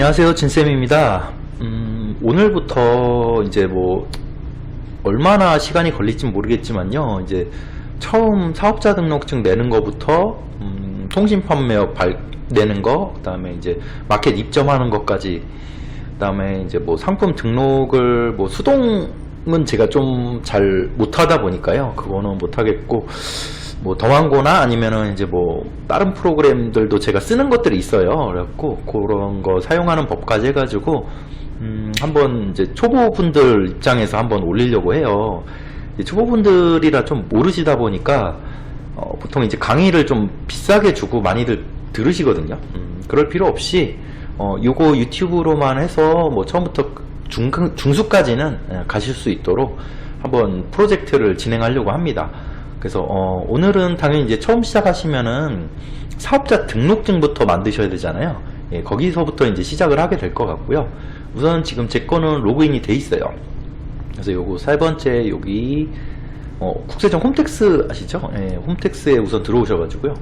안녕하세요, 진쌤입니다. 오늘부터 이제 얼마나 시간이 걸릴지 모르겠지만요. 이제 처음 사업자 등록증 내는 거부터, 통신 판매업 내는 거, 그 다음에 이제 마켓 입점하는 것까지, 그 다음에 이제 상품 등록을 수동은 제가 좀 잘 못하다 보니까요. 그거는 못하겠고, 더만고나 아니면은 이제 다른 프로그램들도 제가 쓰는 것들이 있어요. 그래갖고 그런 거 사용하는 법까지 해가지고 한번 이제 초보분들 입장에서 한번 올리려고 해요. 초보분들이라 좀 모르시다 보니까 보통 이제 강의를 좀 비싸게 주고 많이들 들으시거든요. 그럴 필요 없이 요거 유튜브로만 해서 처음부터 중수까지는 가실 수 있도록 한번 프로젝트를 진행하려고 합니다. 그래서 오늘은 당연히 이제 처음 시작하시면은 사업자 등록증부터 만드셔야 되잖아요. 예, 거기서부터 이제 시작을 하게 될 것 같고요. 우선 지금 제 거는 로그인이 돼 있어요. 그래서 요거 세 번째 여기 국세청 홈택스 아시죠? 예, 홈택스에 우선 들어오셔가지고요.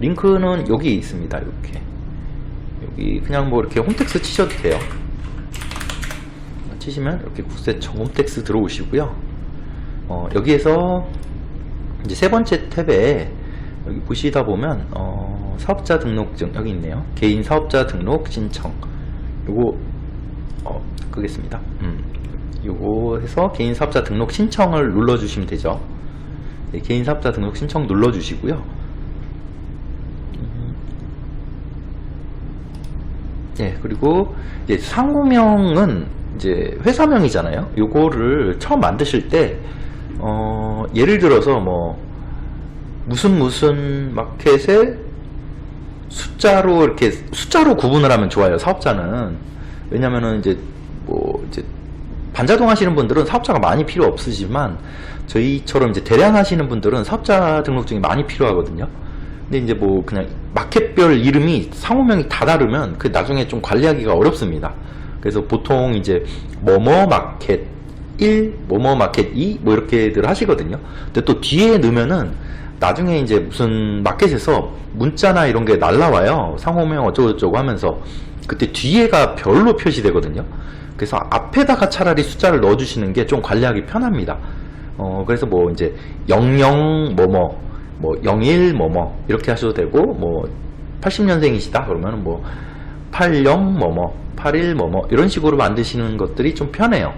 링크는 여기 있습니다. 이렇게 여기 그냥 이렇게 홈택스 치셔도 돼요. 치시면 이렇게 국세청 홈택스 들어오시고요. 여기에서 이제 세 번째 탭에 여기 보시다 보면 사업자 등록증 여기 있네요. 개인 사업자 등록 신청 요거 끄겠습니다. 요거 해서 개인 사업자 등록 신청을 눌러 주시면 되죠. 네, 개인 사업자 등록 신청 눌러 주시고요. 예, 그리고 이제 상호명은 이제 회사명이잖아요. 요거를 처음 만드실 때 예를 들어서 무슨 마켓에 숫자로 구분을 하면 좋아요. 사업자는. 왜냐면은 이제 반자동 하시는 분들은 사업자가 많이 필요 없으시지만 저희처럼 이제 대량 하시는 분들은 사업자 등록증이 많이 필요하거든요. 근데 이제 그냥 마켓별 이름이 상호명이 다 다르면 그 나중에 좀 관리하기가 어렵습니다. 그래서 보통 이제 뭐뭐 마켓 1, 뭐뭐 마켓 2, 이렇게들 하시거든요. 근데 또 뒤에 넣으면은 나중에 이제 무슨 마켓에서 문자나 이런 게 날라와요. 상호명 어쩌고저쩌고 하면서. 그때 뒤에가 별로 표시되거든요. 그래서 앞에다가 차라리 숫자를 넣어주시는 게 좀 관리하기 편합니다. 그래서 이제 00 01 이렇게 하셔도 되고, 80년생이시다 그러면은 80 81 이런 식으로 만드시는 것들이 좀 편해요.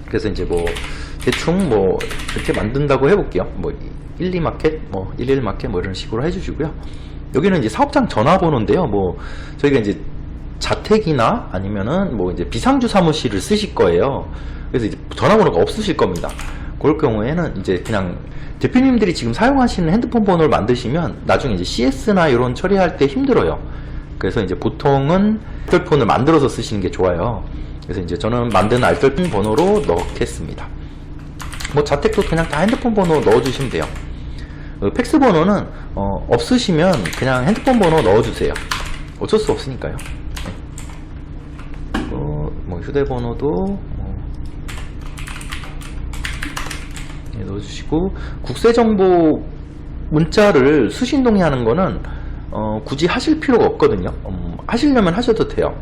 그래서 이제 대충 이렇게 만든다고 해볼게요. 12마켓, 11마켓 이런 식으로 해주시고요. 여기는 이제 사업장 전화번호인데요. 저희가 이제 자택이나 아니면은 이제 비상주 사무실을 쓰실 거예요. 그래서 이제 전화번호가 없으실 겁니다. 그럴 경우에는 이제 그냥 대표님들이 지금 사용하시는 핸드폰 번호를 만드시면 나중에 이제 CS나 이런 처리할 때 힘들어요. 그래서 이제 보통은 알뜰폰을 만들어서 쓰시는 게 좋아요. 그래서 이제 저는 만든 알뜰폰 번호로 넣겠습니다. 자택도 그냥 다 핸드폰 번호 넣어주시면 돼요. 팩스 번호는 없으시면 그냥 핸드폰 번호 넣어주세요. 어쩔 수 없으니까요. 휴대번호도 넣어주시고, 국세정보 문자를 수신동의 하는 거는 굳이 하실 필요가 없거든요. 하시려면 하셔도 돼요.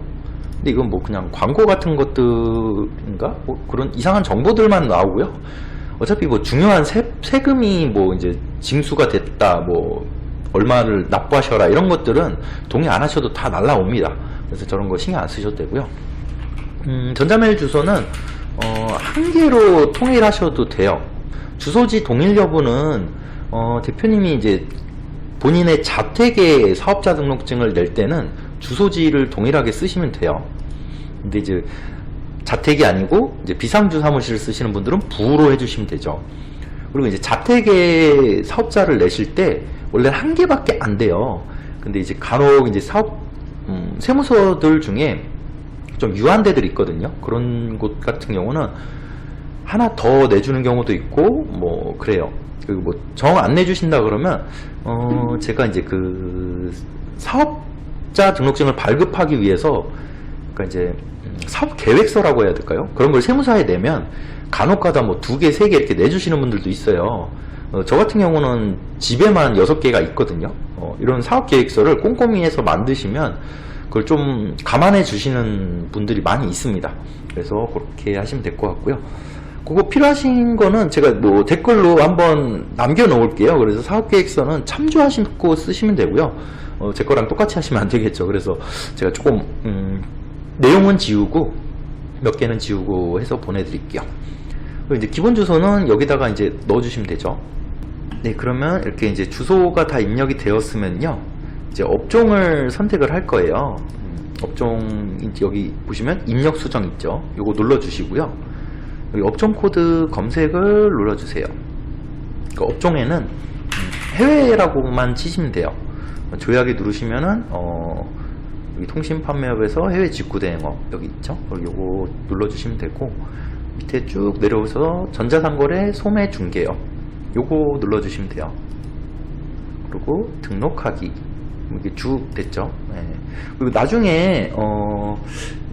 근데 이건 그냥 광고 같은 것들인가? 그런 이상한 정보들만 나오고요. 어차피 중요한 세금이 이제 징수가 됐다, 얼마를 납부하셔라, 이런 것들은 동의 안 하셔도 다 날라옵니다. 그래서 저런 거 신경 안 쓰셔도 되고요. 전자메일 주소는 한 개로 통일하셔도 돼요. 주소지 동일 여부는 대표님이 이제 본인의 자택에 사업자 등록증을 낼 때는 주소지를 동일하게 쓰시면 돼요. 근데 이제 자택이 아니고 이제 비상주 사무실을 쓰시는 분들은 부로 해주시면 되죠. 그리고 이제 자택에 사업자를 내실 때 원래 한 개밖에 안 돼요. 근데 이제 간혹 이제 세무서들 중에 좀 유한 데들이 있거든요. 그런 곳 같은 경우는 하나 더 내주는 경우도 있고 그래요. 그리고 정 안 내주신다 그러면 제가 이제 사업자 등록증을 발급하기 위해서 이제 사업 계획서라고 해야 될까요? 그런 걸 세무사에 내면 간혹가다 2개, 3개 이렇게 내주시는 분들도 있어요. 저 같은 경우는 집에만 6개가 있거든요. 이런 사업 계획서를 꼼꼼히 해서 만드시면 그걸 좀 감안해 주시는 분들이 많이 있습니다. 그래서 그렇게 하시면 될 것 같고요. 그거 필요하신 거는 제가 뭐 댓글로 한번 남겨 놓을게요. 그래서 사업계획서는 참조하시고 쓰시면 되고요. 제 거랑 똑같이 하시면 안 되겠죠. 그래서 제가 조금 내용은 지우고 몇 개는 지우고 해서 보내드릴게요. 그리고 이제 기본 주소는 여기다가 이제 넣어주시면 되죠. 네, 그러면 이렇게 이제 주소가 다 입력이 되었으면요, 이제 업종을 선택을 할 거예요. 업종 여기 보시면 입력 수정 있죠. 요거 눌러주시고요. 여기 업종 코드 검색을 눌러주세요. 그 업종에는 해외라고만 치시면 돼요. 조약에 누르시면은 여기 통신 판매업에서 해외 직구 대행업 여기 있죠. 요거 눌러주시면 되고, 밑에 쭉 내려오셔서 전자상거래 소매 중개업 요거 눌러주시면 돼요. 그리고 등록하기 이게 쭉 됐죠. 네. 그리고 나중에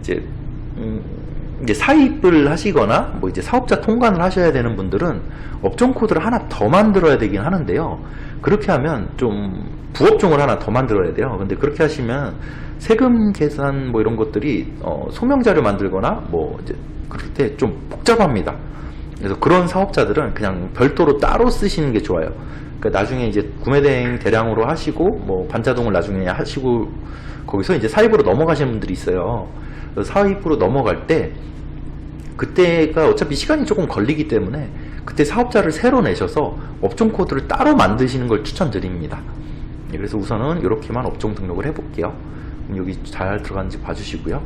이제 사입을 하시거나 뭐 이제 사업자 통관을 하셔야 되는 분들은 업종 코드를 하나 더 만들어야 되긴 하는데요. 그렇게 하면 좀 부업종을 하나 더 만들어야 돼요. 근데 그렇게 하시면 세금 계산 뭐 이런 것들이 소명자료 만들거나 뭐 이제 그럴 때 좀 복잡합니다. 그래서 그런 사업자들은 그냥 별도로 따로 쓰시는 게 좋아요. 그러니까 나중에 이제 구매대행 대량으로 하시고 뭐 반자동을 나중에 하시고 거기서 이제 사입으로 넘어가시는 분들이 있어요. 사입으로 넘어갈 때 그때가 어차피 시간이 조금 걸리기 때문에 그때 사업자를 새로 내셔서 업종 코드를 따로 만드시는 걸 추천드립니다. 그래서 우선은 이렇게만 업종 등록을 해볼게요. 여기 잘 들어가는지 봐주시고요.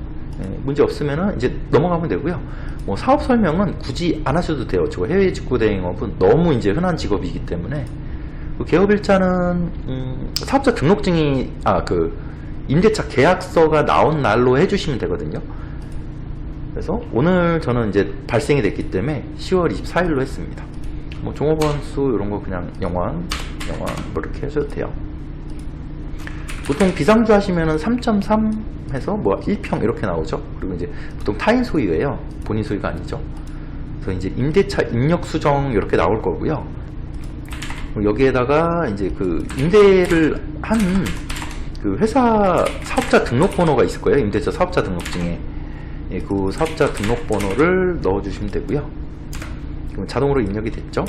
문제 없으면은 이제 넘어가면 되고요. 뭐 사업 설명은 굳이 안 하셔도 돼요. 저 해외 직구 대행업은 너무 이제 흔한 직업이기 때문에. 개업일자는 사업자 등록증이 그 임대차 계약서가 나온 날로 해주시면 되거든요. 그래서 오늘 저는 이제 발생이 됐기 때문에 10월 24일로 했습니다. 뭐 종업원 수 이런 거 그냥 영원 뭐 이렇게 하셔도 돼요. 보통 비상주 하시면은 3.3 해서 뭐 1평 이렇게 나오죠. 그리고 이제 보통 타인 소유예요. 본인 소유가 아니죠. 그래서 이제 임대차 입력 수정 이렇게 나올 거고요. 여기에다가 이제 그 임대를 한 그 회사 사업자 등록번호가 있을 거예요. 임대차 사업자 등록증에. 그 사업자 등록번호를 넣어주시면 되고요. 그럼 자동으로 입력이 됐죠.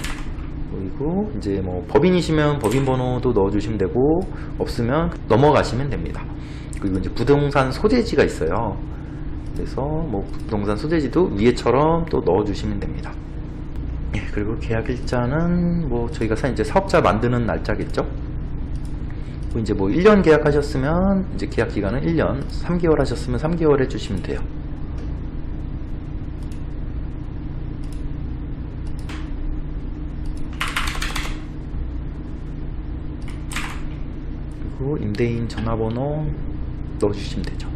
그리고 이제 뭐 법인이시면 법인번호도 넣어주시면 되고, 없으면 넘어가시면 됩니다. 그리고 이제 부동산 소재지가 있어요. 그래서 뭐 부동산 소재지도 위에처럼 또 넣어주시면 됩니다. 그리고 계약일자는 뭐 저희가 이제 사업자 만드는 날짜겠죠. 이제 뭐 1년 계약하셨으면 이제 계약 기간은 1년, 3개월 하셨으면 3개월 해주시면 돼요. 그리고 임대인 전화번호 넣어주시면 되죠.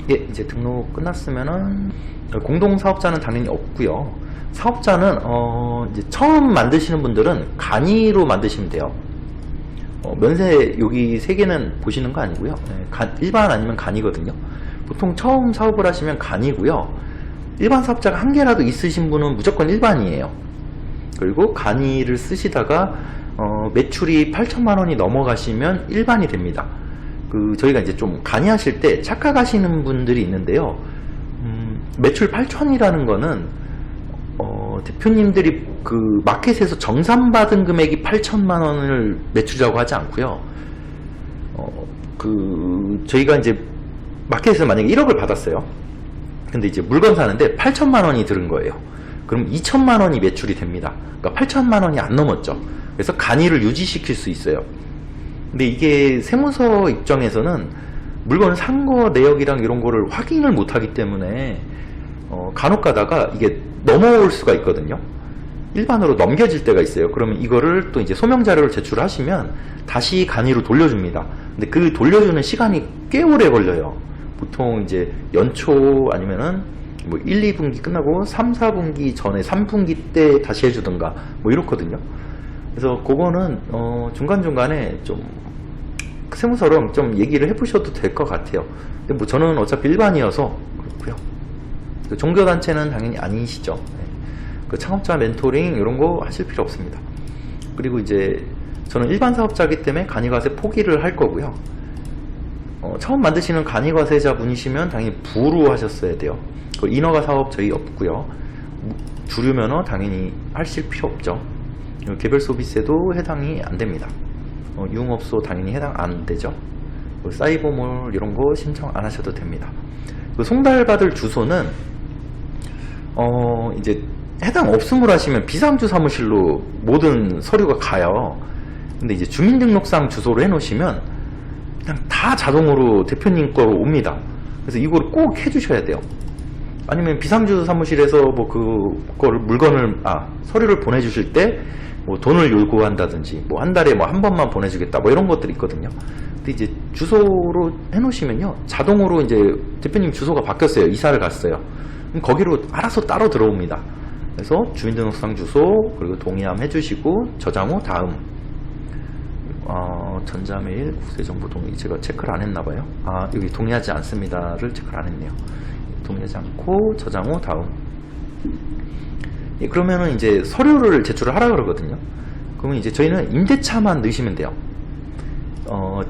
이제 등록 끝났으면은 공동사업자는 당연히 없고요. 사업자는 이제 처음 만드시는 분들은 간이로 만드시면 돼요. 면세 여기 3개는 보시는 거 아니고요. 일반 아니면 간이거든요. 보통 처음 사업을 하시면 간이고요. 일반 사업자가 1개라도 있으신 분은 무조건 일반이에요. 그리고 간이를 쓰시다가 매출이 8천만 원이 넘어가시면 일반이 됩니다. 저희가 이제 좀 간이하실 때 착각하시는 분들이 있는데요. 매출 8천이라는 거는 대표님들이 그 마켓에서 정산받은 금액이 8천만 원을 매출이라고 하지 않고요. 저희가 이제 마켓에서 만약에 1억을 받았어요. 근데 이제 물건 사는데 8천만 원이 들은 거예요. 그럼 2천만 원이 매출이 됩니다. 그러니까 8천만 원이 안 넘었죠. 그래서 간이를 유지시킬 수 있어요. 근데 이게 세무서 입장에서는 물건을 산 거 내역이랑 이런 거를 확인을 못 하기 때문에 간혹 가다가 이게 넘어올 수가 있거든요. 일반으로 넘겨질 때가 있어요. 그러면 이거를 또 이제 소명 자료를 제출하시면 다시 간이로 돌려줍니다. 근데 그 돌려주는 시간이 꽤 오래 걸려요. 보통 이제 연초 아니면은 뭐 1, 2분기 끝나고 3, 4분기 전에 3분기 때 다시 해주든가 뭐 이렇거든요. 그래서 그거는 중간중간에 좀 세무서랑 좀 얘기를 해보셔도 될 것 같아요. 근데 뭐 저는 어차피 일반이어서 그렇고요. 그 종교단체는 당연히 아니시죠. 그 창업자 멘토링 이런 거 하실 필요 없습니다. 그리고 이제 저는 일반 사업자이기 때문에 간이과세 포기를 할 거고요. 처음 만드시는 간이과세자 분이시면 당연히 부로 하셨어야 돼요. 그 인허가 사업 저희 없고요. 주류면허 당연히 하실 필요 없죠. 개별 소비세도 해당이 안 됩니다. 유흥업소 당연히 해당 안 되죠. 사이버몰 이런 거 신청 안 하셔도 됩니다. 그 송달받을 주소는 이제 해당 없음으로 하시면 비상주 사무실로 모든 서류가 가요. 근데 이제 주민등록상 주소로 해놓으시면 그냥 다 자동으로 대표님 거로 옵니다. 그래서 이걸 꼭 해주셔야 돼요. 아니면 비상주 사무실에서 뭐 그거를 서류를 보내주실 때 뭐 돈을 요구한다든지 뭐 한 달에 뭐 한 번만 보내주겠다 뭐 이런 것들이 있거든요. 근데 이제 주소로 해놓으시면요 자동으로 이제 대표님 주소가 바뀌었어요. 이사를 갔어요. 그럼 거기로 알아서 따로 들어옵니다. 그래서 주민등록상 주소 그리고 동의함 해주시고 저장 후 다음 전자메일 국세정보 동의 제가 체크를 안 했나봐요. 여기 동의하지 않습니다를 체크를 안 했네요. 동의하지 않고 저장 후 다음. 그러면은 이제 서류를 제출을 하라 그러거든요. 그러면 이제 저희는 임대차만 넣으시면 돼요.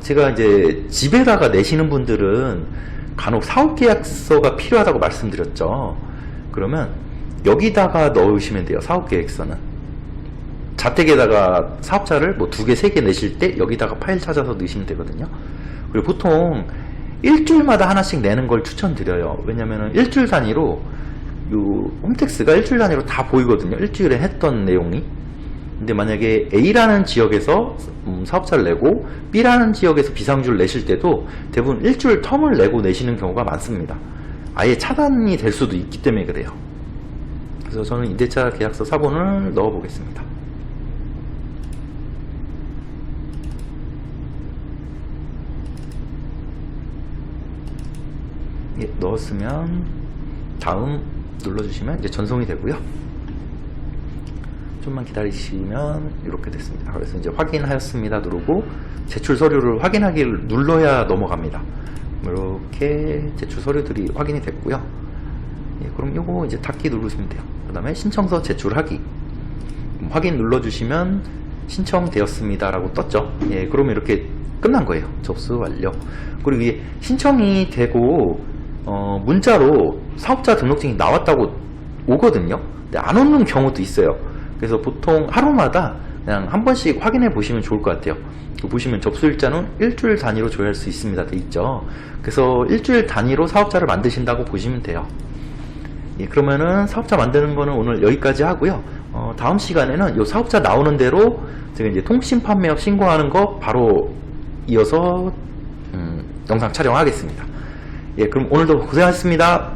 제가 이제 집에다가 내시는 분들은 간혹 사업계약서가 필요하다고 말씀드렸죠. 그러면 여기다가 넣으시면 돼요. 사업계획서는. 자택에다가 사업자를 뭐 2개, 3개 내실 때 여기다가 파일 찾아서 넣으시면 되거든요. 그리고 보통 일주일마다 하나씩 내는 걸 추천드려요. 왜냐면은 일주일 단위로 홈택스가 일주일 단위로 다 보이거든요. 일주일에 했던 내용이. 근데 만약에 A라는 지역에서 사업자를 내고 B라는 지역에서 비상주를 내실 때도 대부분 일주일 텀을 내고 내시는 경우가 많습니다. 아예 차단이 될 수도 있기 때문에 그래요. 그래서 저는 임대차 계약서 사본을 넣어 보겠습니다. 넣었으면 다음 눌러주시면 이제 전송이 되고요. 좀만 기다리시면 이렇게 됐습니다. 그래서 이제 확인하였습니다 누르고 제출 서류를 확인하기를 눌러야 넘어갑니다. 이렇게 제출 서류들이 확인이 됐고요. 그럼 이거 이제 닫기 누르시면 돼요. 그 다음에 신청서 제출하기 확인 눌러주시면 신청되었습니다 라고 떴죠. 그러면 이렇게 끝난 거예요. 접수 완료. 그리고 이게 신청이 되고 문자로 사업자 등록증이 나왔다고 오거든요. 근데 안 오는 경우도 있어요. 그래서 보통 하루마다 그냥 한 번씩 확인해 보시면 좋을 것 같아요. 보시면 접수일자는 일주일 단위로 조회할 수 있습니다 돼 있죠. 그래서 일주일 단위로 사업자를 만드신다고 보시면 돼요. 그러면은 사업자 만드는 거는 오늘 여기까지 하고요. 다음 시간에는 이 사업자 나오는 대로 제가 이제 통신 판매업 신고하는 거 바로 이어서 영상 촬영하겠습니다. 그럼 오늘도 고생하셨습니다.